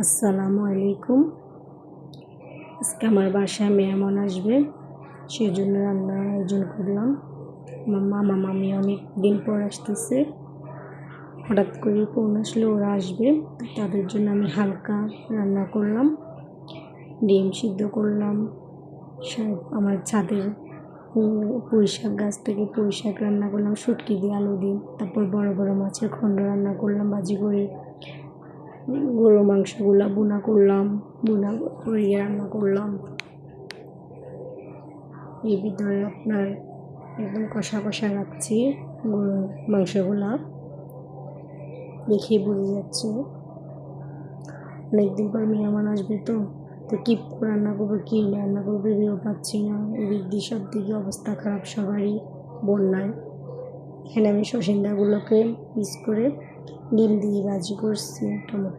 আসসালামু আলাইকুম। আজকে আমার বাসায় মেহমান আসবে, সেজন্য রান্নার আয়োজন করলাম। আমার মামা মামি অনেক দিন পর আসতেছে, হঠাৎ করে ফোন আসলে ওরা আসবে, তাদের জন্য আমি হালকা রান্না করলাম। ডিম সিদ্ধ করলাম, আমার ছাদের পুঁই শাক গাছ থেকে পুঁই শাক রান্না করলাম শুটকি দিয়ে, আলু দিয়ে। তারপর বড় বড় মাছের খণ্ড রান্না করলাম ভাজি করে। গরুর মাংসগুলো বোনা করলাম, বোনা করে রান্না করলাম। এর ভিতরে আপনার একদম কষা কষা রাখছি গরুর মাংসগুলা, দেখে বোঝা যাচ্ছে অনেকদিন পর মেহমান আসবে, তো কী রান্না করবো কী রান্না করবো ভেবেও পাচ্ছি না। এদিক দিয়ে সব দিকে অবস্থা খারাপ সবারই, বন্যায়। এখানে আমি শসিন্দাগুলোকে পিস করে ডিম দিয়ে ভাজি করছি, টমেটো